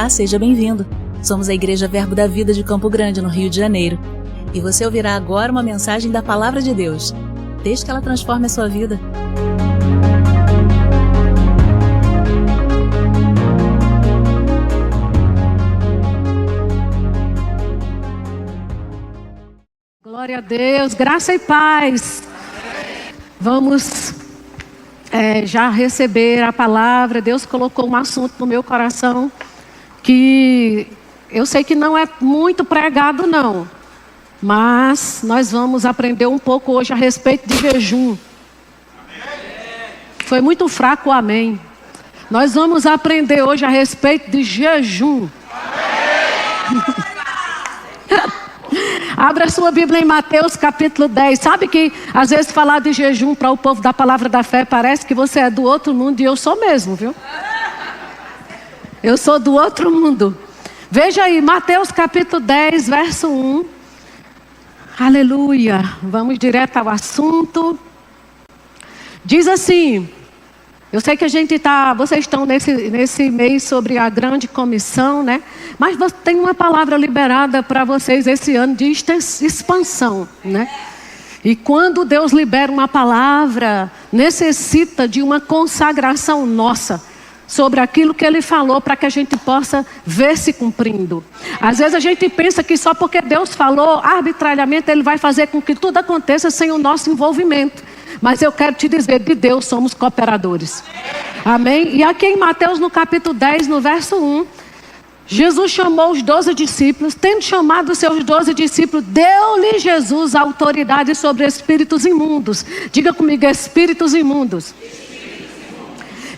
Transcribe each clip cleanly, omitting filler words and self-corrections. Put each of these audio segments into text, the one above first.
Olá, seja bem-vindo. Somos a Igreja Verbo da Vida de Campo Grande, no Rio de Janeiro. E você ouvirá agora uma mensagem da Palavra de Deus. Desde que ela transforme a sua vida. Glória a Deus, graça e paz. Vamos já receber a palavra. Deus colocou um assunto no meu coração que eu sei que não é muito pregado não, mas nós vamos aprender um pouco hoje a respeito de jejum. Foi muito fraco o amém. Nós vamos aprender hoje a respeito de jejum. Abra sua Bíblia em Mateus capítulo 10. Sabe que às vezes falar de jejum para o povo da palavra da fé parece que você é do outro mundo, e eu sou mesmo, viu? Eu sou do outro mundo. Veja aí, Mateus capítulo 10, verso 1. Aleluia. Vamos direto ao assunto. Diz assim: eu sei que vocês estão nesse mês sobre a grande comissão, né? Mas tem uma palavra liberada para vocês esse ano de expansão, né? E quando Deus libera uma palavra, necessita de uma consagração nossa sobre aquilo que Ele falou, para que a gente possa ver se cumprindo. Às vezes a gente pensa que só porque Deus falou arbitrariamente, Ele vai fazer com que tudo aconteça sem o nosso envolvimento. Mas eu quero te dizer, de Deus somos cooperadores. Amém? E aqui em Mateus no capítulo 10, no verso 1, Jesus chamou os 12 discípulos. Tendo chamado os seus 12 discípulos, deu-lhe Jesus autoridade sobre espíritos imundos. Diga comigo, espíritos imundos.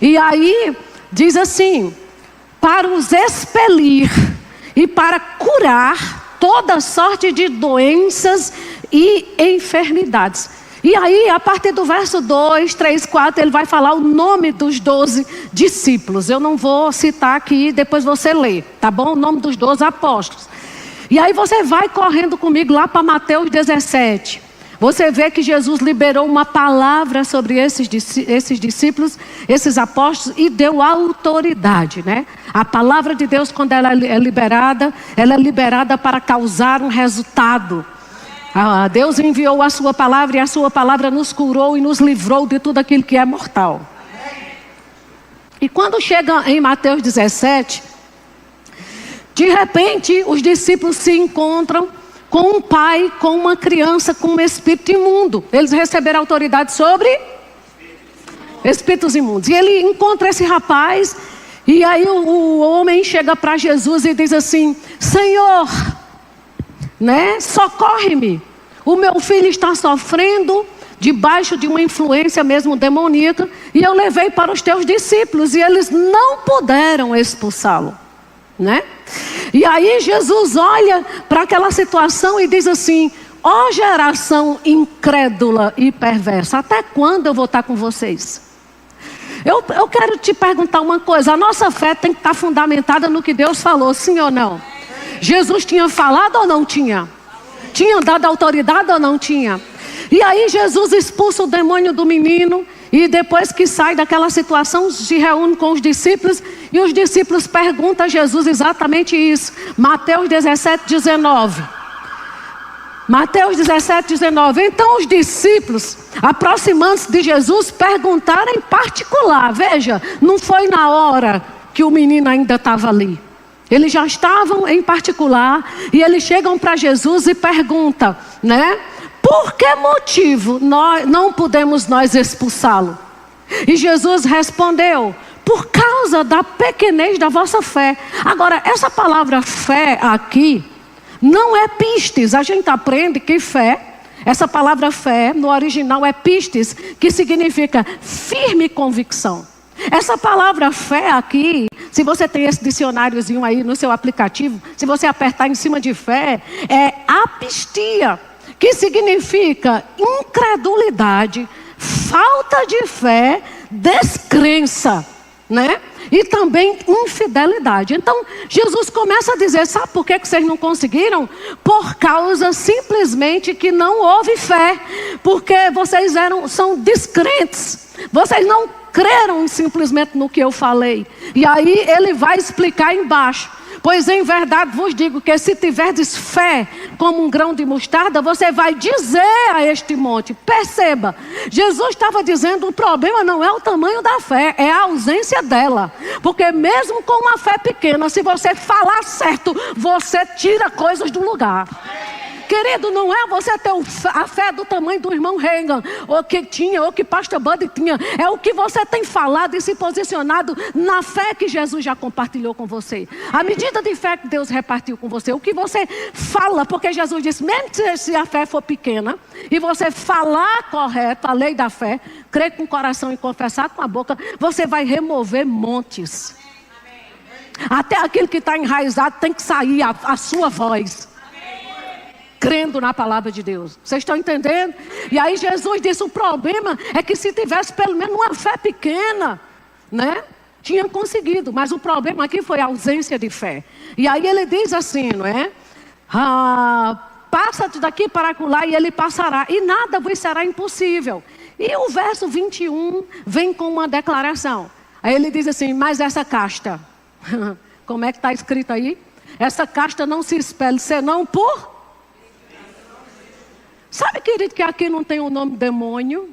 E aí diz assim: para os expelir e para curar toda sorte de doenças e enfermidades. E aí, a partir do verso 2, 3, 4, ele vai falar o nome dos 12 discípulos. Eu não vou citar aqui, depois você lê, tá bom? O nome dos 12 apóstolos. E aí você vai correndo comigo lá para Mateus 17. Você vê que Jesus liberou uma palavra sobre esses discípulos, esses apóstolos, e deu autoridade, né? A palavra de Deus, quando ela é liberada para causar um resultado. Deus enviou a sua palavra, e a sua palavra nos curou e nos livrou de tudo aquilo que é mortal. E quando chega em Mateus 17, de repente os discípulos se encontram com um pai, com uma criança, com um espírito imundo. Eles receberam autoridade sobre espíritos imundos. E ele encontra esse rapaz, e aí o homem chega para Jesus e diz assim: Senhor, né? Socorre-me. O meu filho está sofrendo debaixo de uma influência mesmo demoníaca, e eu levei para os teus discípulos e eles não puderam expulsá-lo, né? E aí Jesus olha para aquela situação e diz assim: ó geração incrédula e perversa, até quando eu vou estar com vocês? Eu quero te perguntar uma coisa: a nossa fé tem que estar fundamentada no que Deus falou, sim ou não? Jesus tinha falado ou não tinha? Tinha dado autoridade ou não tinha? E aí Jesus expulsa o demônio do menino, e depois que sai daquela situação, se reúne com os discípulos, e os discípulos perguntam a Jesus exatamente isso. Mateus 17, 19. Mateus 17, 19. Então os discípulos, aproximando-se de Jesus, perguntaram em particular. Veja, não foi na hora que o menino ainda estava ali. Eles já estavam em particular, e eles chegam para Jesus e perguntam, né? Por que motivo não podemos nós expulsá-lo? E Jesus respondeu: por causa da pequenez da vossa fé. Agora, essa palavra fé aqui não é pistes. A gente aprende que fé, essa palavra fé no original é pistes, que significa firme convicção. Essa palavra fé aqui, se você tem esse dicionáriozinho aí no seu aplicativo, se você apertar em cima de fé, é apistia, que significa incredulidade, falta de fé, descrença, né? E também infidelidade. Então Jesus começa a dizer: sabe por que vocês não conseguiram? Por causa simplesmente que não houve fé. Porque vocês são descrentes. Vocês não creram simplesmente no que eu falei. E aí ele vai explicar embaixo. Pois em verdade vos digo que se tiverdes fé como um grão de mostarda, você vai dizer a este monte. Perceba, Jesus estava dizendo, o problema não é o tamanho da fé, é a ausência dela. Porque mesmo com uma fé pequena, se você falar certo, você tira coisas do lugar. Querido, não é você ter a fé do tamanho do irmão Reagan, ou que tinha, ou que pastor Buddy tinha. É o que você tem falado e se posicionado na fé que Jesus já compartilhou com você. A medida de fé que Deus repartiu com você. O que você fala, porque Jesus disse, mesmo se a fé for pequena, e você falar correto, a lei da fé, crer com o coração e confessar com a boca, você vai remover montes. Até aquilo que está enraizado tem que sair a sua voz. Crendo na palavra de Deus. Vocês estão entendendo? E aí Jesus disse, o problema é que se tivesse pelo menos uma fé pequena, né? Tinha conseguido, mas o problema aqui foi a ausência de fé. E aí ele diz assim, não é? Passa-te daqui para acolá e ele passará, e nada vos será impossível. E o verso 21 vem com uma declaração. Aí ele diz assim, mas essa casta, como é que está escrito aí? Essa casta não se expele, senão por... Sabe, querido, que aqui não tem o nome demônio?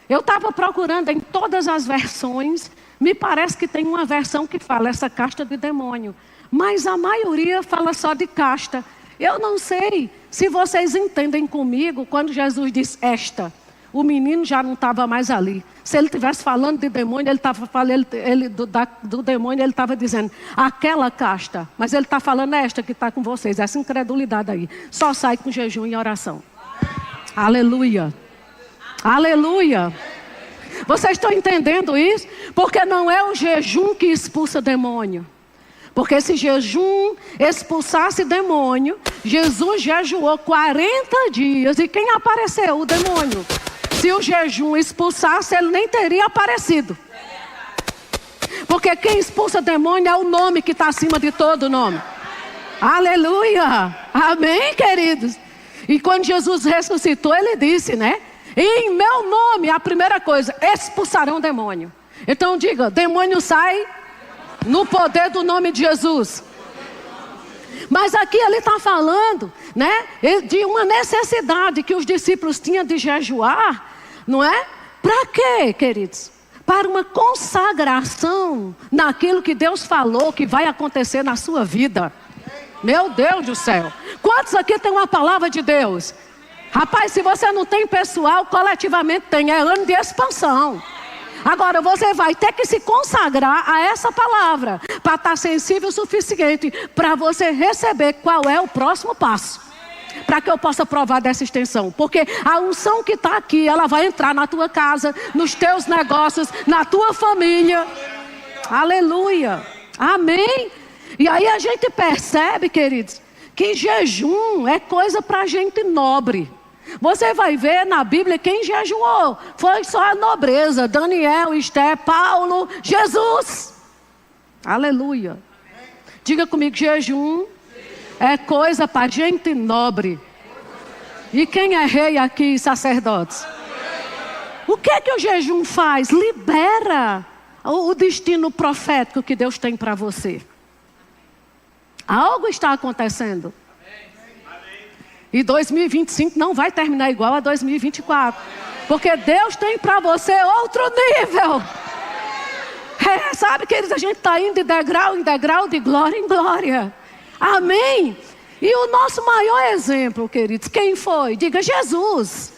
Eu estava procurando em todas as versões. Me parece que tem uma versão que fala essa casta de demônio. Mas a maioria fala só de casta. Eu não sei se vocês entendem comigo quando Jesus diz esta. O menino já não estava mais ali. Se ele estivesse falando de demônio, ele estava falando do demônio, ele estava dizendo aquela casta. Mas ele está falando esta que está com vocês. Essa incredulidade aí. Só sai com jejum e oração. Aleluia. Aleluia. Vocês estão entendendo isso? Porque não é o jejum que expulsa demônio. Porque se jejum expulsasse demônio, Jesus jejuou 40 dias. E quem apareceu? O demônio. Se o jejum expulsasse, ele nem teria aparecido. Porque quem expulsa demônio é o nome que está acima de todo nome. Aleluia. Amém, queridos? E quando Jesus ressuscitou, ele disse, né? Em meu nome, a primeira coisa, expulsarão demônio. Então diga, demônio sai no poder do nome de Jesus. Mas aqui ele está falando, né? De uma necessidade que os discípulos tinham de jejuar, não é? Para quê, queridos? Para uma consagração naquilo que Deus falou que vai acontecer na sua vida. Meu Deus do céu. Quantos aqui tem uma palavra de Deus? Rapaz, se você não tem pessoal, coletivamente tem. É ano de expansão. Agora você vai ter que se consagrar a essa palavra para estar sensível o suficiente para você receber qual é o próximo passo. Para que eu possa provar dessa extensão. Porque a unção que está aqui, ela vai entrar na tua casa, nos teus negócios, na tua família. Aleluia. Amém. E aí a gente percebe, queridos, que jejum é coisa para gente nobre. Você vai ver na Bíblia quem jejuou. Foi só a nobreza. Daniel, Esté, Paulo, Jesus. Aleluia. Diga comigo, jejum é coisa para gente nobre. E quem é rei aqui, sacerdotes? O que é que o jejum faz? Libera o destino profético que Deus tem para você. Algo está acontecendo. E 2025 não vai terminar igual a 2024. Porque Deus tem para você outro nível. Sabe, queridos, a gente está indo de degrau em degrau, de glória em glória. Amém? E o nosso maior exemplo, queridos, quem foi? Diga, Jesus.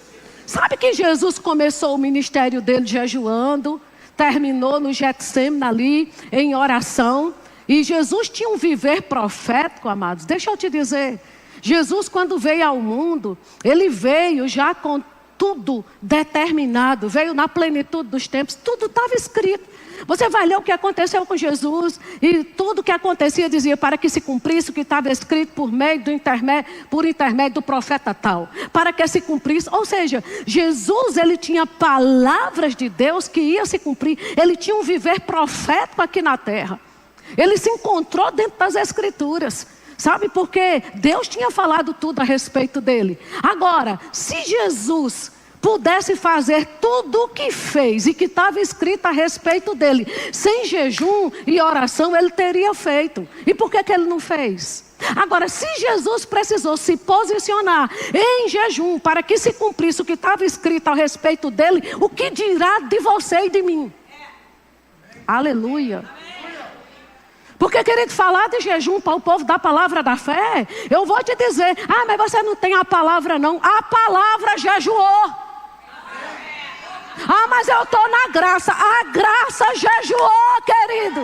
Sabe que Jesus começou o ministério dele jejuando, terminou no Getsêmani ali, em oração. E Jesus tinha um viver profético, amados. Deixa eu te dizer. Jesus, quando veio ao mundo, ele veio já com tudo determinado. Veio na plenitude dos tempos. Tudo estava escrito. Você vai ler o que aconteceu com Jesus. E tudo que acontecia dizia para que se cumprisse o que estava escrito por intermédio do profeta tal. Para que se cumprisse. Ou seja, Jesus, ele tinha palavras de Deus que ia se cumprir. Ele tinha um viver profético aqui na terra. Ele se encontrou dentro das Escrituras. Sabe por quê? Deus tinha falado tudo a respeito dele. Agora, se Jesus pudesse fazer tudo o que fez e que estava escrito a respeito dele, sem jejum e oração, ele teria feito. E por que ele não fez? Agora, se Jesus precisou se posicionar em jejum para que se cumprisse o que estava escrito a respeito dele, o que dirá de você e de mim? Aleluia. Porque, querido, falar de jejum para o povo da palavra da fé, eu vou te dizer, mas você não tem a palavra não. A palavra jejuou. Mas eu estou na graça. A graça jejuou, querido.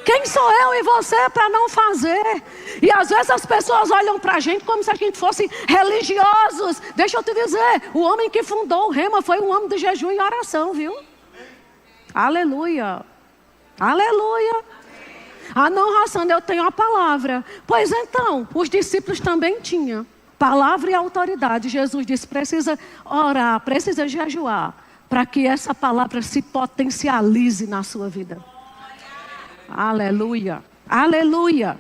Quem sou eu e você para não fazer? E às vezes as pessoas olham para a gente como se a gente fosse religiosos. Deixa eu te dizer, o homem que fundou o Rema foi um homem de jejum e oração, viu? Aleluia. Aleluia. Não, Rossana, eu tenho a palavra. Pois então, os discípulos também tinham palavra e autoridade. Jesus disse, precisa orar, precisa jejuar, para que essa palavra se potencialize na sua vida. Aleluia, aleluia.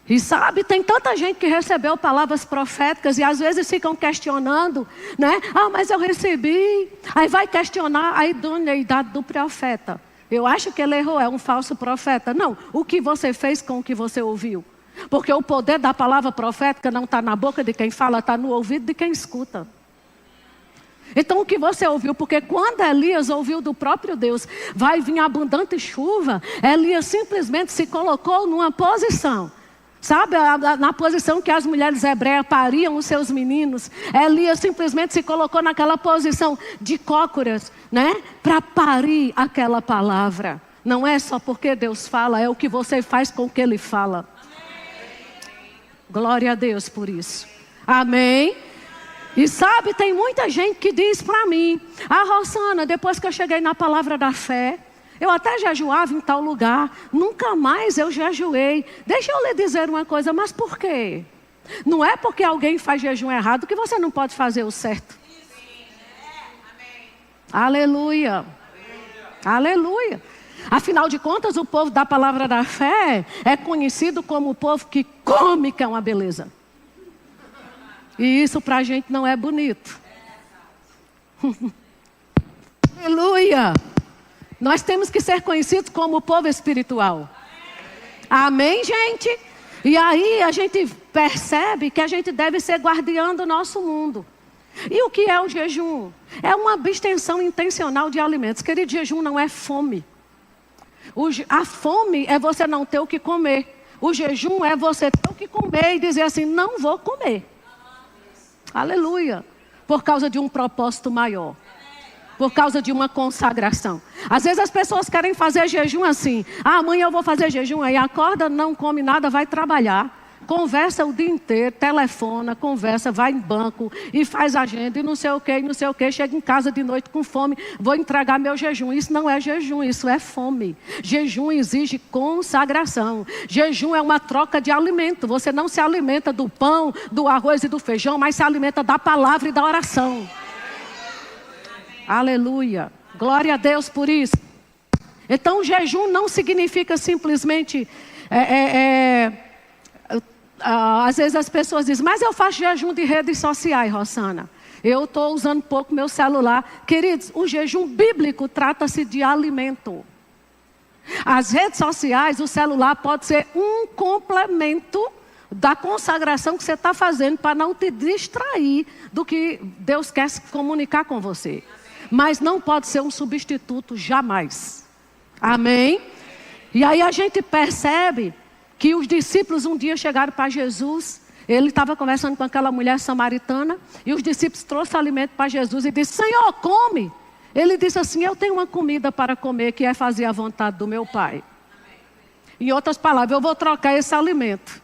E sabe, tem tanta gente que recebeu palavras proféticas e às vezes ficam questionando, né? Mas eu recebi. Aí vai questionar a idoneidade do profeta. Eu acho que ele errou, é um falso profeta. Não, o que você fez com o que você ouviu? Porque o poder da palavra profética não está na boca de quem fala, está no ouvido de quem escuta. Então o que você ouviu? Porque quando Elias ouviu do próprio Deus, vai vir abundante chuva, Elias simplesmente se colocou numa posição. Sabe, na posição que as mulheres hebreias pariam os seus meninos, Elias simplesmente se colocou naquela posição de cócoras, né? Para parir aquela palavra. Não é só porque Deus fala, é o que você faz com o que Ele fala. Glória a Deus por isso. Amém? E sabe, tem muita gente que diz para mim, Rossana, depois que eu cheguei na palavra da fé, eu até jejuava em tal lugar, nunca mais eu jejuei. Deixa eu lhe dizer uma coisa, mas por quê? Não é porque alguém faz jejum errado que você não pode fazer o certo. Aleluia. Aleluia. Afinal de contas, o povo da palavra da fé é conhecido como o povo que come, que é uma beleza. E isso para a gente não é bonito. Aleluia. Nós temos que ser conhecidos como o povo espiritual. Amém, gente? E aí a gente percebe que a gente deve ser guardião do nosso mundo. E o que é o jejum? É uma abstenção intencional de alimentos. Querido, jejum não é fome. A fome é você não ter o que comer. O jejum é você ter o que comer e dizer assim, não vou comer. Aleluia. Por causa de um propósito maior. Por causa de uma consagração. Às vezes as pessoas querem fazer jejum assim. Amanhã eu vou fazer jejum. Aí acorda, não come nada, vai trabalhar. Conversa o dia inteiro, telefona, conversa, vai em banco e faz agenda e não sei o que, não sei o que. Chega em casa de noite com fome, vou entregar meu jejum. Isso não é jejum, isso é fome. Jejum exige consagração. Jejum é uma troca de alimento. Você não se alimenta do pão, do arroz e do feijão, mas se alimenta da palavra e da oração. Aleluia. Glória a Deus por isso. Então, jejum não significa simplesmente... às vezes as pessoas dizem, mas eu faço jejum de redes sociais, Rossana. Eu estou usando pouco meu celular. Queridos, o jejum bíblico trata-se de alimento. As redes sociais, o celular pode ser um complemento da consagração que você está fazendo para não te distrair do que Deus quer se comunicar com você. Mas não pode ser um substituto jamais. Amém? E aí a gente percebe que os discípulos um dia chegaram para Jesus. Ele estava conversando com aquela mulher samaritana. E os discípulos trouxeram alimento para Jesus e disse, Senhor, come. Ele disse assim, eu tenho uma comida para comer que é fazer a vontade do meu Pai. Em outras palavras, eu vou trocar esse alimento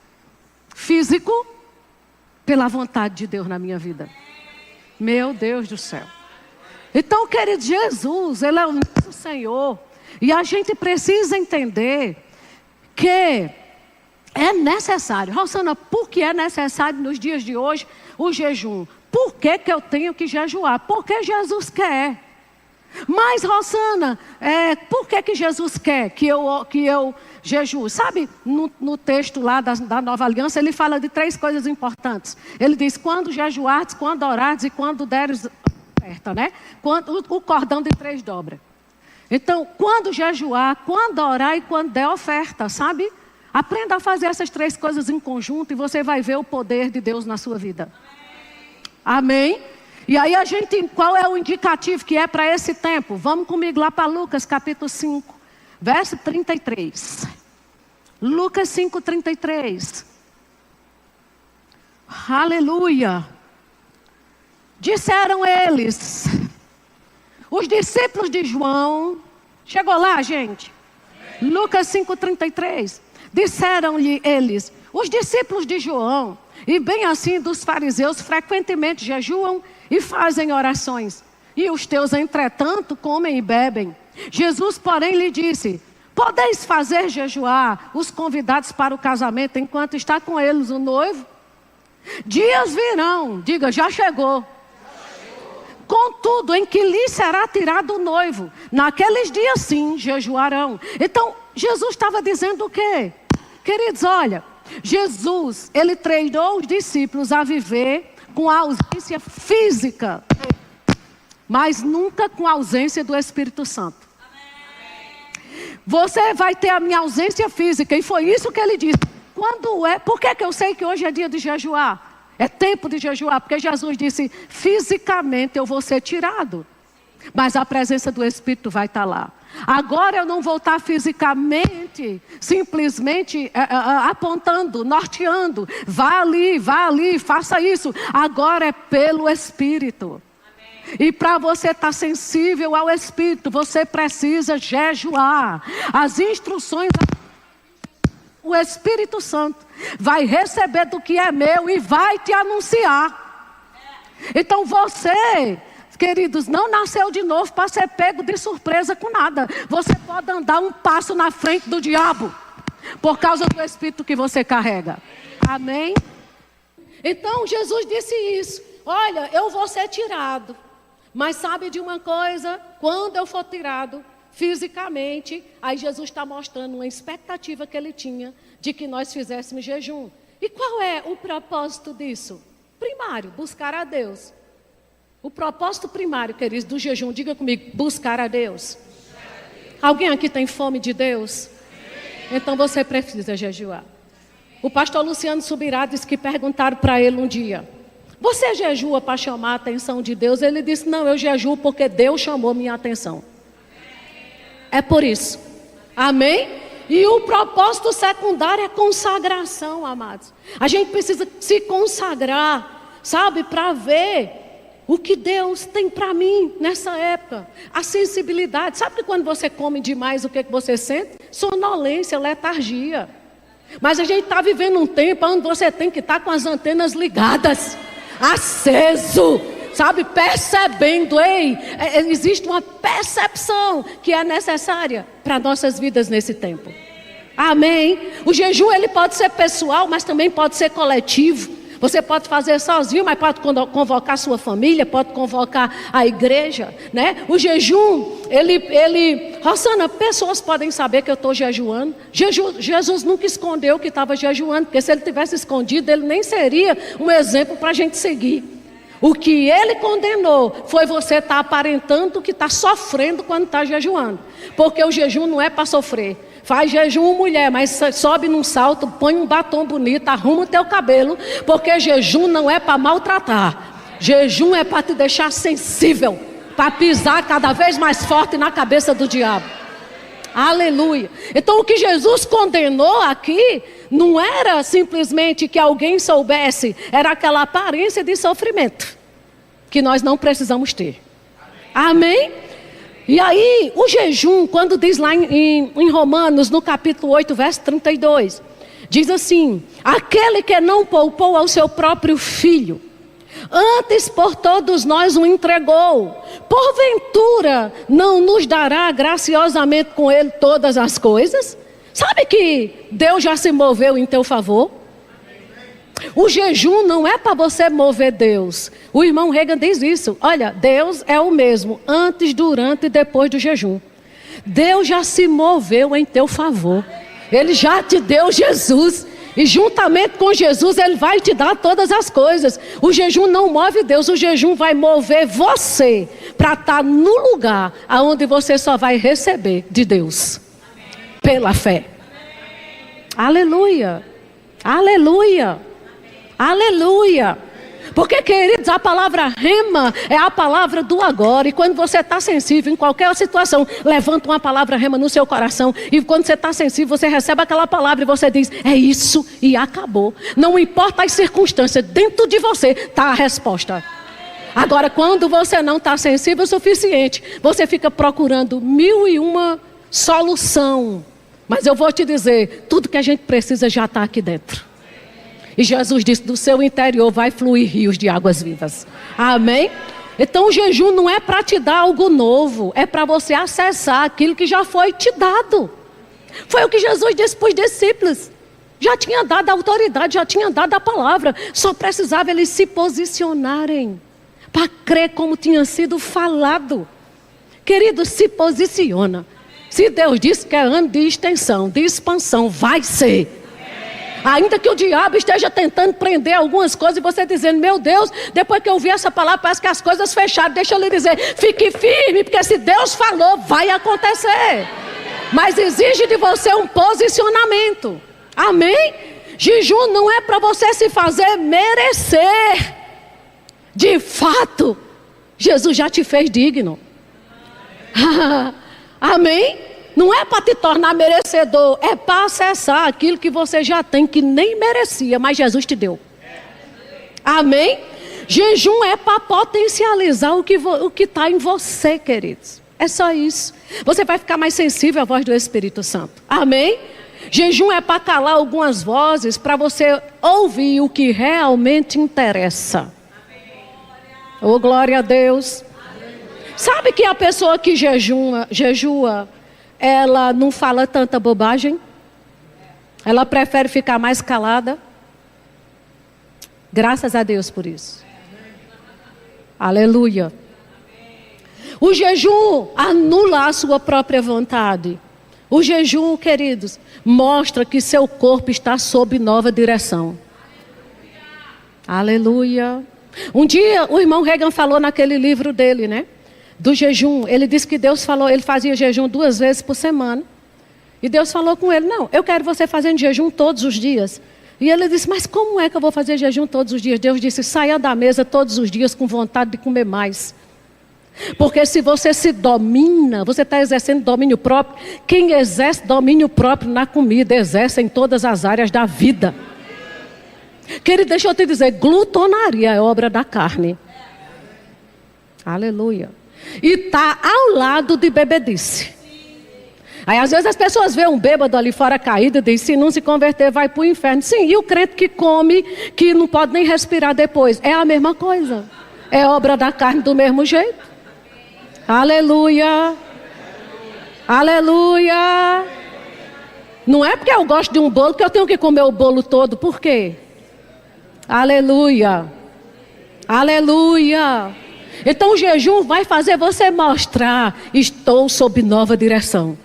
físico pela vontade de Deus na minha vida. Meu Deus do céu. Então, querido, Jesus, Ele é o nosso Senhor. E a gente precisa entender que é necessário. Rossana, por que é necessário nos dias de hoje o jejum? Por que eu tenho que jejuar? Porque Jesus quer. Mas, Rossana, por que Jesus quer que eu jejum. Sabe, no texto lá da Nova Aliança, ele fala de 3 coisas importantes. Ele diz, quando jejuardes, quando orares e quando deres oferta, né? O cordão de 3 dobras. Então, quando jejuar, quando orar e quando der oferta, sabe? Aprenda a fazer essas 3 coisas em conjunto e você vai ver o poder de Deus na sua vida. Amém? E aí qual é o indicativo que é para esse tempo? Vamos comigo lá para Lucas capítulo 5, verso 33. Lucas 5, 33. Aleluia. Disseram eles, os discípulos de João, chegou lá, gente? Lucas 5, 33. Disseram-lhe eles, os discípulos de João, e bem assim dos fariseus, frequentemente jejuam e fazem orações. E os teus, entretanto, comem e bebem. Jesus, porém, lhe disse, podeis fazer jejuar os convidados para o casamento enquanto está com eles o noivo? Dias virão, diga, já chegou. Contudo, em que lhe será tirado o noivo, naqueles dias sim jejuarão. Então, Jesus estava dizendo o quê? Queridos, olha, Jesus, ele treinou os discípulos a viver com a ausência física, mas nunca com a ausência do Espírito Santo. Você vai ter a minha ausência física, e foi isso que ele disse. Por que eu sei que hoje é dia de jejuar? É tempo de jejuar, porque Jesus disse, fisicamente eu vou ser tirado, mas a presença do Espírito vai estar lá. Agora eu não vou estar fisicamente, simplesmente apontando, norteando. Vá ali, faça isso. Agora é pelo Espírito. Amém. E para você estar sensível ao Espírito, você precisa jejuar. As instruções, o Espírito Santo vai receber do que é meu e vai te anunciar. Então você, queridos, não nasceu de novo para ser pego de surpresa com nada. Você pode andar um passo na frente do diabo, por causa do Espírito que você carrega. Amém? Então Jesus disse isso. Olha, eu vou ser tirado. Mas sabe de uma coisa? Quando eu for tirado fisicamente, aí Jesus está mostrando uma expectativa que ele tinha de que nós fizéssemos jejum. E qual é o propósito disso? Primário, buscar a Deus. O propósito primário, queridos, do jejum, diga comigo, buscar a Deus. Alguém aqui tem fome de Deus? Então você precisa jejuar. O pastor Luciano Subirá disse que perguntaram para ele um dia, você jejua para chamar a atenção de Deus? Ele disse, não, eu jejuo porque Deus chamou minha atenção. É por isso. Amém? E o propósito secundário é consagração, amados. A gente precisa se consagrar, sabe, para ver o que Deus tem para mim nessa época. A sensibilidade. Sabe que quando você come demais, o que você sente? Sonolência, letargia. Mas a gente está vivendo um tempo onde você tem que estar com as antenas ligadas, aceso, sabe, percebendo. Existe uma percepção que é necessária para nossas vidas nesse tempo. Amém? O jejum, ele pode ser pessoal, mas também pode ser coletivo. Você pode fazer sozinho, mas pode convocar a sua família, pode convocar a igreja, né? O jejum, Rosana, pessoas podem saber que eu estou jejuando. Jesus nunca escondeu que estava jejuando, porque se ele tivesse escondido, ele nem seria um exemplo para a gente seguir. O que ele condenou foi você estar aparentando que está sofrendo quando está jejuando. Porque o jejum não é para sofrer. Faz jejum, mulher, mas sobe num salto, põe um batom bonito, arruma o teu cabelo. Porque jejum não é para maltratar. Jejum é para te deixar sensível, para pisar cada vez mais forte na cabeça do diabo. Aleluia. Então o que Jesus condenou aqui não era simplesmente que alguém soubesse, era aquela aparência de sofrimento que nós não precisamos ter. Amém? E aí o jejum, quando diz lá em Romanos, no capítulo 8, verso 32, diz assim, aquele que não poupou ao seu próprio filho, antes por todos nós o entregou, porventura não nos dará graciosamente com ele todas as coisas? Sabe que Deus já se moveu em teu favor? O jejum não é para você mover Deus. O irmão Reagan diz isso. Olha, Deus é o mesmo antes, durante e depois do jejum. Deus já se moveu em teu favor. Ele já te deu Jesus. E juntamente com Jesus, Ele vai te dar todas as coisas. O jejum não move Deus, o jejum vai mover você para estar no lugar onde você só vai receber de Deus. Pela fé. Aleluia. Aleluia. Aleluia. Porque, queridos, a palavra rema é a palavra do agora. E quando você está sensível em qualquer situação, levanta uma palavra rema no seu coração. E quando você está sensível, você recebe aquela palavra e você diz, é isso e acabou. Não importa as circunstâncias, dentro de você está a resposta. Agora, quando você não está sensível o suficiente, você fica procurando 1001 solução. Mas eu vou te dizer, tudo que a gente precisa já está aqui dentro. E Jesus disse, do seu interior vai fluir rios de águas vivas. Amém? Então o jejum não é para te dar algo novo, é para você acessar aquilo que já foi te dado. Foi o que Jesus disse para os discípulos. Já tinha dado a autoridade, já tinha dado a palavra. Só precisava eles se posicionarem para crer como tinha sido falado. Querido, se posiciona. Se Deus disse que é ano de extensão, de expansão, vai ser. Ainda que o diabo esteja tentando prender algumas coisas e você dizendo, meu Deus, depois que eu ouvi essa palavra, parece que as coisas fecharam. Deixa eu lhe dizer, fique firme, porque se Deus falou, vai acontecer. Mas exige de você um posicionamento. Amém? Jejum não é para você se fazer merecer. De fato, Jesus já te fez digno. Amém? Não é para te tornar merecedor, é para acessar aquilo que você já tem, que nem merecia, mas Jesus te deu. Amém? Jejum é para potencializar o que está em você, queridos. É só isso. Você vai ficar mais sensível à voz do Espírito Santo. Amém? Jejum é para calar algumas vozes, para você ouvir o que realmente interessa. Oh, glória a Deus. Sabe que a pessoa que jejua, ela não fala tanta bobagem? Ela prefere ficar mais calada? Graças a Deus por isso. Aleluia. O jejum anula a sua própria vontade. O jejum, queridos, mostra que seu corpo está sob nova direção. Aleluia. Um dia o irmão Reagan falou naquele livro dele, né? Do jejum, ele disse que Deus falou, ele fazia jejum 2 vezes por semana. E Deus falou com ele, não, eu quero você fazendo jejum todos os dias. E ele disse, mas como é que eu vou fazer jejum todos os dias? Deus disse, saia da mesa todos os dias com vontade de comer mais. Porque se você se domina, você está exercendo domínio próprio. Quem exerce domínio próprio na comida, exerce em todas as áreas da vida. Querido, deixa eu te dizer, glutonaria é obra da carne. Aleluia. E está ao lado de bebedice. Aí às vezes as pessoas veem um bêbado ali fora caído e dizem, se não se converter vai para o inferno. Sim, e o crente que come, que não pode nem respirar depois, é a mesma coisa. É obra da carne do mesmo jeito. Aleluia. Aleluia. Não é porque eu gosto de um bolo que eu tenho que comer o bolo todo. Por quê? Aleluia. Aleluia. Então o jejum vai fazer você mostrar, estou sob nova direção.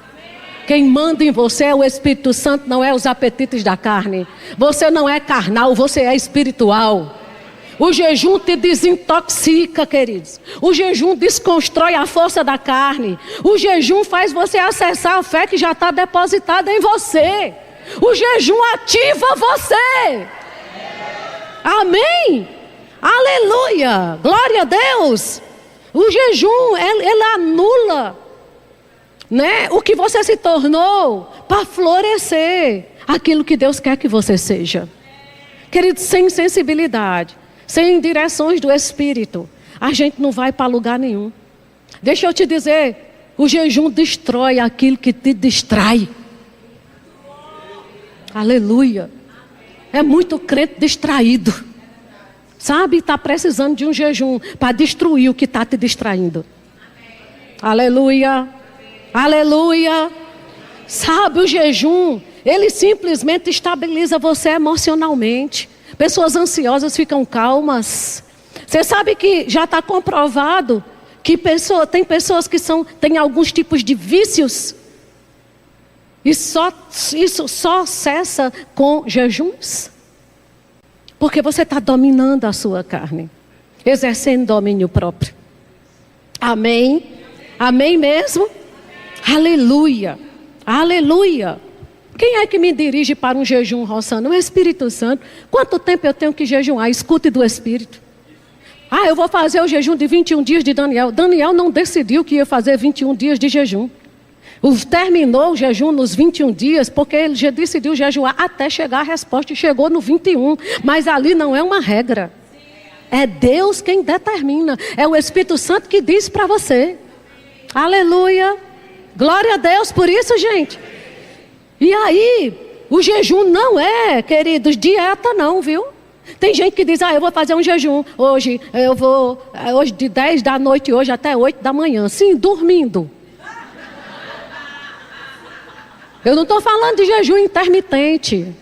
Quem manda em você é o Espírito Santo, não é os apetites da carne. Você não é carnal, você é espiritual. O jejum te desintoxica, queridos. O jejum desconstrói a força da carne. O jejum faz você acessar a fé que já está depositada em você. O jejum ativa você. Amém? Aleluia, glória a Deus. O jejum, ele anula, né, o que você se tornou para florescer aquilo que Deus quer que você seja. Querido, sem sensibilidade, sem direções do Espírito, a gente não vai para lugar nenhum. Deixa eu te dizer, o jejum destrói aquilo que te distrai. Aleluia. É muito crente distraído. Sabe, está precisando de um jejum para destruir o que está te distraindo. Aleluia. Aleluia. Sabe, o jejum, ele simplesmente estabiliza você emocionalmente. Pessoas ansiosas ficam calmas. Você sabe que já está comprovado que tem pessoas que têm alguns tipos de vícios. E isso só cessa com jejuns. Porque você está dominando a sua carne, exercendo domínio próprio. Amém? Amém mesmo? Aleluia! Aleluia! Quem é que me dirige para um jejum, Rossana? O Espírito Santo. Quanto tempo eu tenho que jejuar? Escute do Espírito. Eu vou fazer o jejum de 21 dias de Daniel. Daniel não decidiu que ia fazer 21 dias de jejum. Terminou o jejum nos 21 dias, porque ele já decidiu jejuar até chegar a resposta, e chegou no 21. Mas ali não é uma regra. É Deus quem determina. É o Espírito Santo que diz para você. Aleluia. Glória a Deus por isso, gente. E aí, o jejum não é, queridos, dieta não, viu? Tem gente que diz, eu vou fazer um jejum. Hoje de 10 da noite hoje até 8 da manhã. Sim, dormindo. Eu não estou falando de jejum intermitente.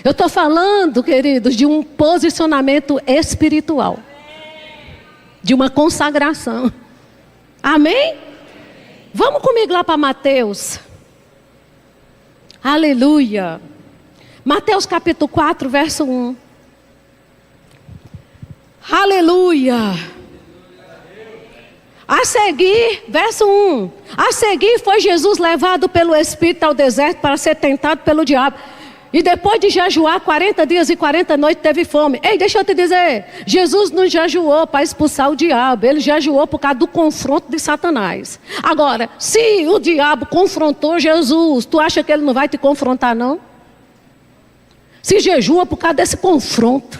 Eu estou falando, queridos, de um posicionamento espiritual. De uma consagração. Amém? Vamos comigo lá para Mateus. Aleluia. Mateus capítulo 4, verso 1. Aleluia. A seguir, verso 1. A seguir foi Jesus levado pelo Espírito ao deserto para ser tentado pelo diabo. E depois de jejuar 40 dias e 40 noites teve fome. Ei, deixa eu te dizer. Jesus não jejuou para expulsar o diabo. Ele jejuou por causa do confronto de Satanás. Agora, se o diabo confrontou Jesus, tu acha que ele não vai te confrontar, não? Se jejua por causa desse confronto.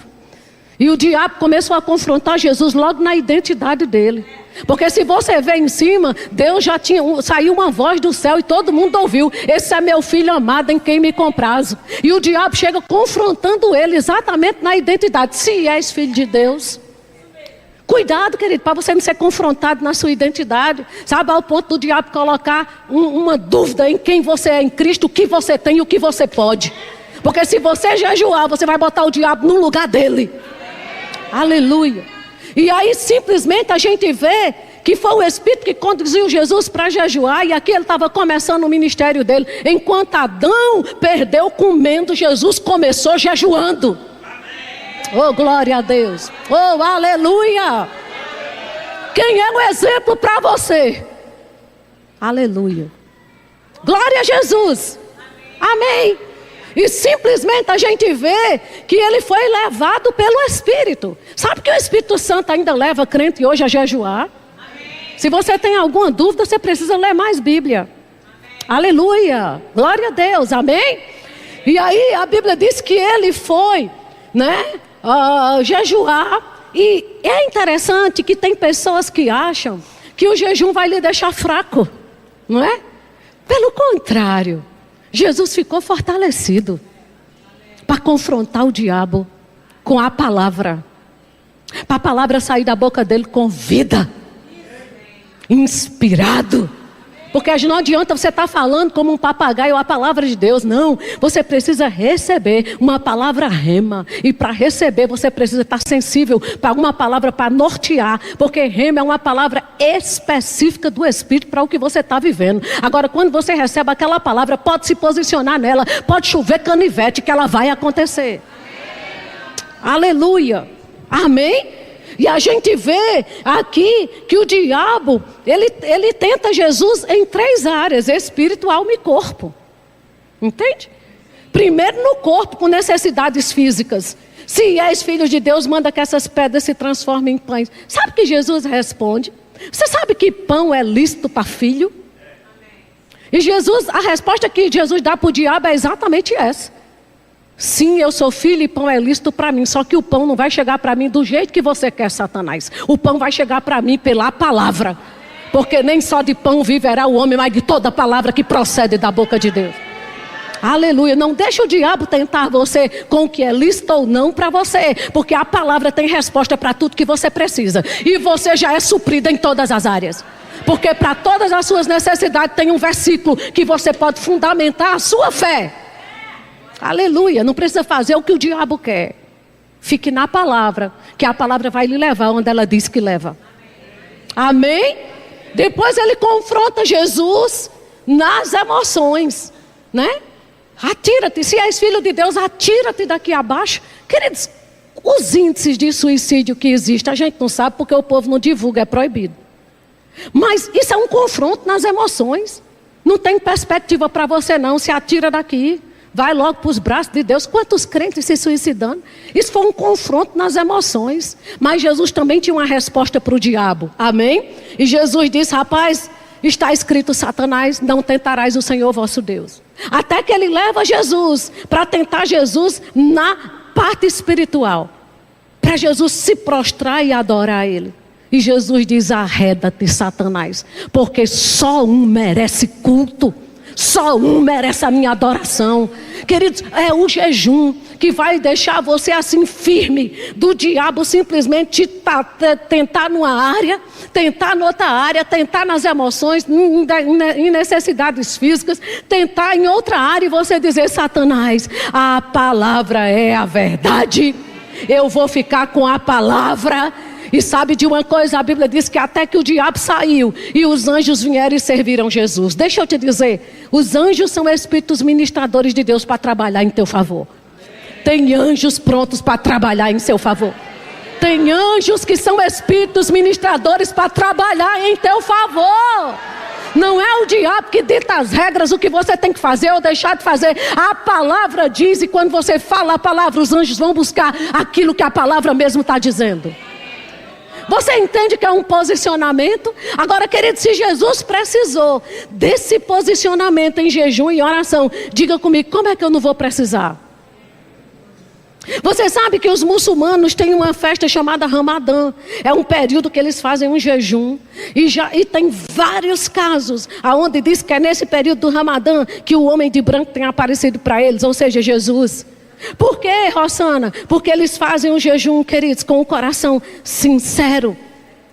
E o diabo começou a confrontar Jesus logo na identidade dele. Porque se você vê em cima, Deus já saiu uma voz do céu e todo mundo ouviu. Esse é meu filho amado em quem me comprazo. E o diabo chega confrontando ele exatamente na identidade. Se és filho de Deus. Cuidado, querido, para você não ser confrontado na sua identidade. Sabe, ao ponto do diabo colocar uma dúvida em quem você é em Cristo, o que você tem e o que você pode. Porque se você jejuar, você vai botar o diabo no lugar dele. Aleluia. E aí simplesmente a gente vê que foi o Espírito que conduziu Jesus para jejuar. E aqui ele estava começando o ministério dele. Enquanto Adão perdeu comendo, Jesus começou jejuando. Oh, glória a Deus. Oh, aleluia. Quem é o exemplo para você? Aleluia. Glória a Jesus. Amém. E simplesmente a gente vê que ele foi levado pelo Espírito. Sabe que o Espírito Santo ainda leva crente hoje a jejuar? Amém. Se você tem alguma dúvida, você precisa ler mais Bíblia. Amém. Aleluia, glória a Deus, amém? E aí a Bíblia diz que ele foi, jejuar. E é interessante que tem pessoas que acham que o jejum vai lhe deixar fraco, não é? Pelo contrário. Jesus ficou fortalecido para confrontar o diabo com a palavra. Para a palavra sair da boca dele com vida. Inspirado. Porque não adianta você estar falando como um papagaio a palavra de Deus. Não, você precisa receber uma palavra rema. E para receber você precisa estar sensível para uma palavra para nortear. Porque rema é uma palavra específica do Espírito para o que você está vivendo. Agora, quando você recebe aquela palavra, pode se posicionar nela. Pode chover canivete que ela vai acontecer. Aleluia. Amém? E a gente vê aqui que o diabo, ele tenta Jesus em 3 áreas: espírito, alma e corpo. Entende? Primeiro no corpo, com necessidades físicas. Se és filho de Deus, manda que essas pedras se transformem em pães. Sabe o que Jesus responde? Você sabe que pão é lícito para filho? E a resposta que Jesus dá para o diabo é exatamente essa. Sim, eu sou filho e pão é lícito para mim. Só que o pão não vai chegar para mim do jeito que você quer, Satanás. O pão vai chegar para mim pela palavra. Porque nem só de pão viverá o homem, mas de toda palavra que procede da boca de Deus. Aleluia. Não deixa o diabo tentar você com o que é lícito ou não para você. Porque a palavra tem resposta para tudo que você precisa. E você já é suprida em todas as áreas. Porque para todas as suas necessidades tem um versículo que você pode fundamentar a sua fé. Aleluia, não precisa fazer o que o diabo quer. Fique na palavra, que a palavra vai lhe levar onde ela diz que leva. Amém? Depois ele confronta Jesus nas emoções. né? Atira-te, se és filho de Deus, atira-te daqui abaixo. Queridos, os índices de suicídio que existem, a gente não sabe porque o povo não divulga, é proibido. Mas isso é um confronto nas emoções. Não tem perspectiva para você não, se atira daqui. Vai logo para os braços de Deus. Quantos crentes se suicidando? Isso foi um confronto nas emoções. Mas Jesus também tinha uma resposta para o diabo. Amém? E Jesus disse, rapaz, está escrito, Satanás, não tentarás o Senhor vosso Deus. Até que ele leva Jesus para tentar Jesus na parte espiritual. Para Jesus se prostrar e adorar ele. E Jesus diz, arreda-te, Satanás, porque só um merece culto. Só um merece a minha adoração. Queridos, é o jejum que vai deixar você assim firme do diabo simplesmente tentar numa área, tentar noutra área, tentar nas emoções, em necessidades físicas, tentar em outra área e você dizer, Satanás, a palavra é a verdade. Eu vou ficar com a palavra. E sabe de uma coisa, a Bíblia diz que até que o diabo saiu e os anjos vieram e serviram Jesus. Deixa eu te dizer, os anjos são espíritos ministradores de Deus para trabalhar em teu favor. Tem anjos prontos para trabalhar em seu favor. Tem anjos que são espíritos ministradores para trabalhar em teu favor. Não é o diabo que dita as regras, o que você tem que fazer ou deixar de fazer. A palavra diz, e quando você fala a palavra, os anjos vão buscar aquilo que a palavra mesmo está dizendo. Você entende que é um posicionamento? Agora, querido, se Jesus precisou desse posicionamento em jejum e oração, diga comigo, como é que eu não vou precisar? Você sabe que os muçulmanos têm uma festa chamada Ramadã. É um período que eles fazem um jejum. E tem vários casos onde diz que é nesse período do Ramadã que o homem de branco tem aparecido para eles, ou seja, Jesus. Por quê, Rosana? Porque eles fazem um jejum, queridos, com um coração sincero.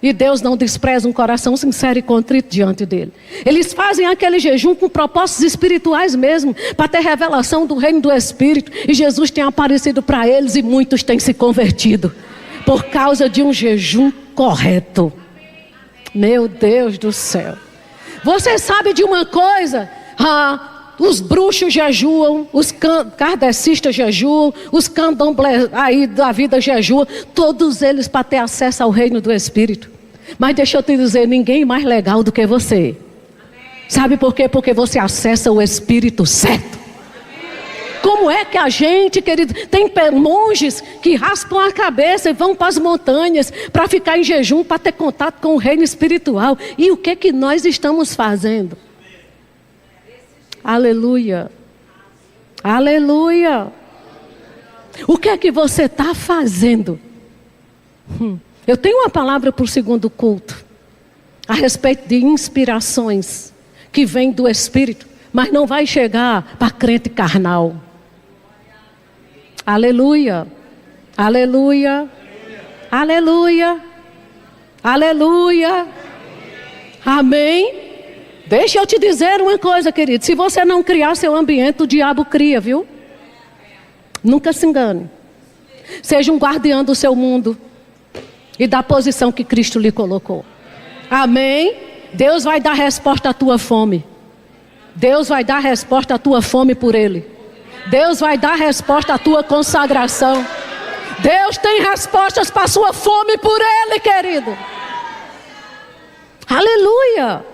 E Deus não despreza um coração sincero e contrito diante dele. Eles fazem aquele jejum com propósitos espirituais mesmo, para ter revelação do reino do Espírito. E Jesus tem aparecido para eles e muitos têm se convertido por causa de um jejum correto. Meu Deus do céu. Você sabe de uma coisa? Os bruxos jejuam, os kardecistas jejuam, os candomblés aí da vida jejuam, todos eles para ter acesso ao reino do Espírito. Mas deixa eu te dizer, ninguém mais legal do que você. Sabe por quê? Porque você acessa o Espírito certo. Como é que a gente, querido, tem monges que raspam a cabeça e vão para as montanhas para ficar em jejum, para ter contato com o reino espiritual. E o que nós estamos fazendo? Aleluia. Aleluia. O que é que você está fazendo? Eu tenho uma palavra para o segundo culto. A respeito de inspirações que vêm do Espírito. Mas não vai chegar para crente carnal. Aleluia. Aleluia. Aleluia. Aleluia. Amém. Deixa eu te dizer uma coisa, querido. Se você não criar seu ambiente, o diabo cria, viu? Nunca se engane. Seja um guardião do seu mundo e da posição que Cristo lhe colocou. Amém? Deus vai dar resposta à tua fome. Deus vai dar resposta à tua fome por Ele. Deus vai dar resposta à tua consagração. Deus tem respostas para a sua fome por Ele, querido. Aleluia.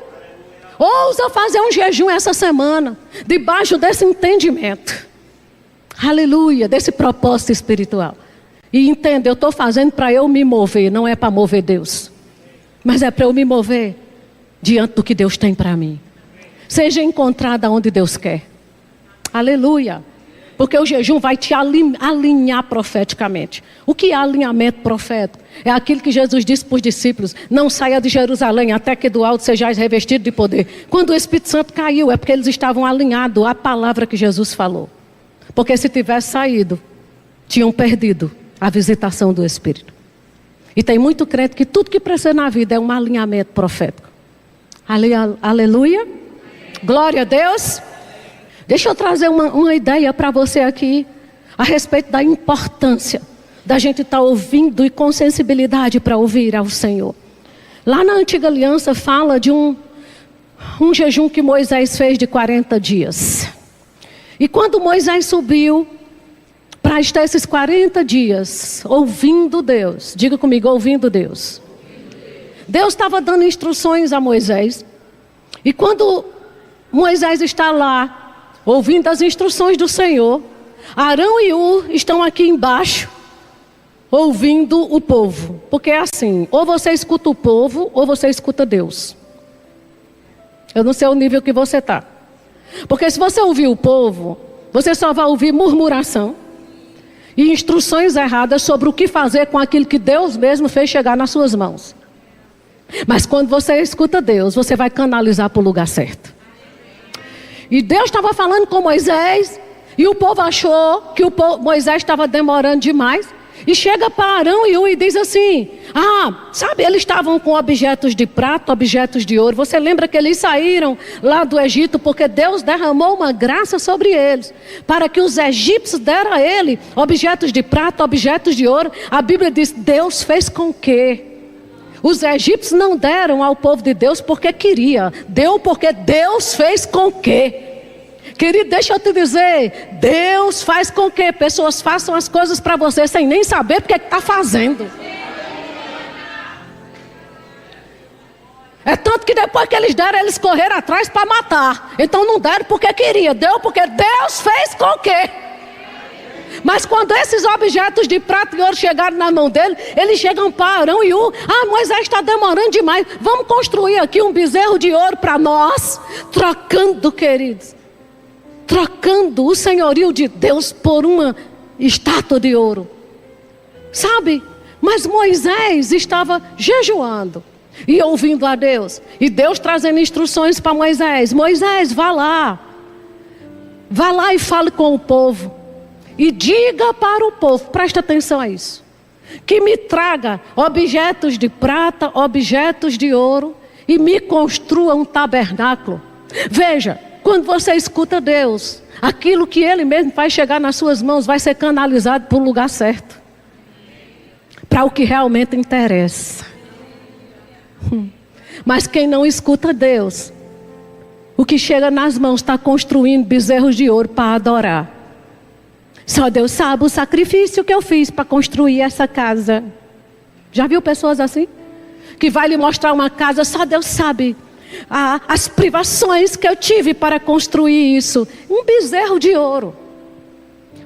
Ousa fazer um jejum essa semana, debaixo desse entendimento. Aleluia, desse propósito espiritual. E entenda, eu estou fazendo para eu me mover, não é para mover Deus. Mas é para eu me mover diante do que Deus tem para mim. Seja encontrada onde Deus quer. Aleluia. Porque o jejum vai te alinhar profeticamente. O que é alinhamento profético? É aquilo que Jesus disse para os discípulos: não saia de Jerusalém até que do alto sejais revestidos de poder. Quando o Espírito Santo caiu, é porque eles estavam alinhados à palavra que Jesus falou. Porque se tivesse saído, tinham perdido a visitação do Espírito. E tem muito crente que tudo que precisa na vida é um alinhamento profético. Aleluia. Glória a Deus. Deixa eu trazer uma ideia para você aqui a respeito da importância da gente estar ouvindo e com sensibilidade para ouvir ao Senhor. Lá na Antiga Aliança fala de um jejum que Moisés fez de 40 dias. E quando Moisés subiu para estar esses 40 dias ouvindo Deus, diga comigo, ouvindo Deus. Deus estava dando instruções a Moisés. E quando Moisés está lá, ouvindo as instruções do Senhor, Arão e Hur estão aqui embaixo, ouvindo o povo. Porque é assim, ou você escuta o povo, ou você escuta Deus. Eu não sei o nível que você está. Porque se você ouvir o povo, você só vai ouvir murmuração e instruções erradas sobre o que fazer com aquilo que Deus mesmo fez chegar nas suas mãos. Mas quando você escuta Deus, você vai canalizar para o lugar certo. E Deus estava falando com Moisés, e o povo achou que Moisés estava demorando demais. E chega para Arão e Hur e diz assim: sabe, eles estavam com objetos de prata, objetos de ouro. Você lembra que eles saíram lá do Egito porque Deus derramou uma graça sobre eles, para que os egípcios deram a ele objetos de prata, objetos de ouro. A Bíblia diz: Deus fez com que os egípcios não deram ao povo de Deus porque queria, deu porque Deus fez com que. Querido, deixa eu te dizer, Deus faz com que pessoas façam as coisas para você sem nem saber porque está fazendo. É tanto que depois que eles deram, eles correram atrás para matar. Então não deram porque queria, deu porque Deus fez com que. Mas quando esses objetos de prata e ouro chegaram na mão dele, eles chegam para Arão e Hur: Moisés está demorando demais, vamos construir aqui um bezerro de ouro para nós. Trocando, queridos, trocando o senhorio de Deus por uma estátua de ouro. Sabe? Mas Moisés estava jejuando e ouvindo a Deus. E Deus trazendo instruções para Moisés: Moisés, vá lá e fale com o povo. E diga para o povo, presta atenção a isso, que me traga objetos de prata, objetos de ouro, e me construa um tabernáculo. Veja, quando você escuta Deus, aquilo que Ele mesmo vai chegar nas suas mãos vai ser canalizado para o lugar certo, para o que realmente interessa. Mas quem não escuta Deus, o que chega nas mãos está construindo bezerros de ouro para adorar. Só Deus sabe o sacrifício que eu fiz para construir essa casa. Já viu pessoas assim? Que vai lhe mostrar uma casa, só Deus sabe as privações que eu tive para construir isso. Um bezerro de ouro.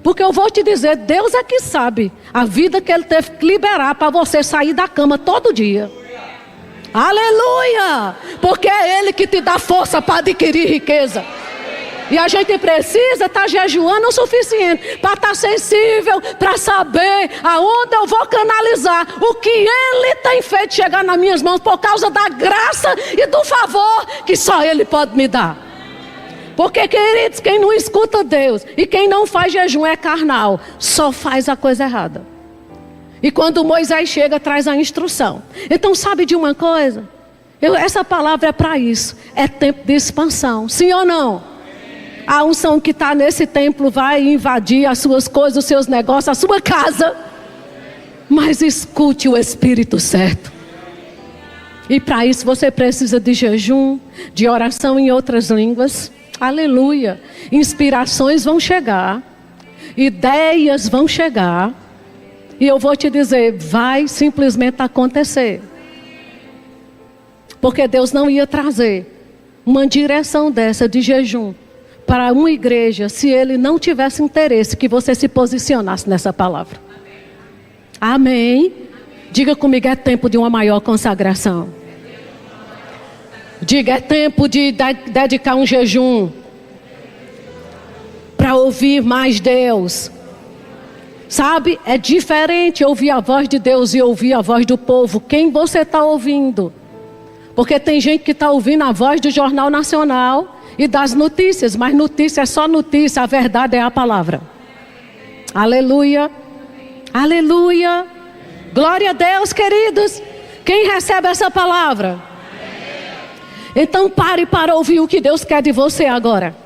Porque eu vou te dizer, Deus é que sabe a vida que Ele teve que liberar para você sair da cama todo dia. Aleluia! Porque é Ele que te dá força para adquirir riqueza. E a gente precisa estar jejuando o suficiente para estar sensível, para saber aonde eu vou canalizar o que Ele tem feito chegar nas minhas mãos, por causa da graça e do favor que só Ele pode me dar. Porque, queridos, quem não escuta Deus e quem não faz jejum é carnal, só faz a coisa errada. E quando Moisés chega, traz a instrução. Então, sabe de uma coisa? Essa palavra é para isso. É tempo de expansão, sim ou não? A unção que está nesse templo vai invadir as suas coisas, os seus negócios, a sua casa. Mas escute o Espírito certo. E para isso você precisa de jejum, de oração em outras línguas. Aleluia. Inspirações vão chegar. Ideias vão chegar. E eu vou te dizer, vai simplesmente acontecer. Porque Deus não ia trazer uma direção dessa de jejum para uma igreja, se Ele não tivesse interesse que você se posicionasse nessa palavra. Amém? Diga comigo, é tempo de uma maior consagração. Diga, é tempo de dedicar um jejum para ouvir mais Deus. Sabe, é diferente ouvir a voz de Deus e ouvir a voz do povo. Quem você está ouvindo? Porque tem gente que está ouvindo a voz do Jornal Nacional e das notícias, mas notícia é só notícia, a verdade é a palavra. Aleluia, aleluia, glória a Deus, queridos. Quem recebe essa palavra? Então pare para ouvir o que Deus quer de você agora.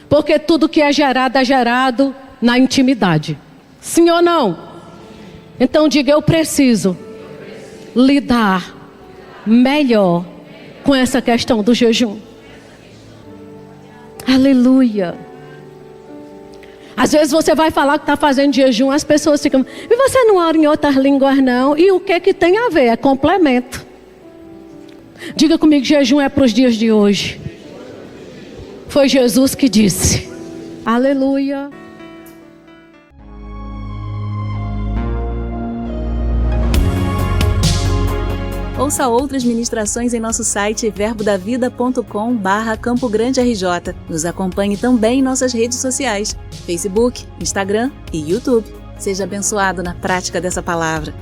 Porque tudo que é gerado na intimidade. Sim ou não? Então diga, eu preciso lidar melhor com essa questão do jejum. Aleluia. Às vezes você vai falar que está fazendo jejum, as pessoas ficam, e você não ora em outras línguas não? E o que tem a ver? É complemento. Diga comigo, jejum é para os dias de hoje. Foi Jesus que disse. Aleluia. Ouça outras ministrações em nosso site verbodavida.com/Campo Grande RJ. Nos acompanhe também em nossas redes sociais, Facebook, Instagram e YouTube. Seja abençoado na prática dessa palavra.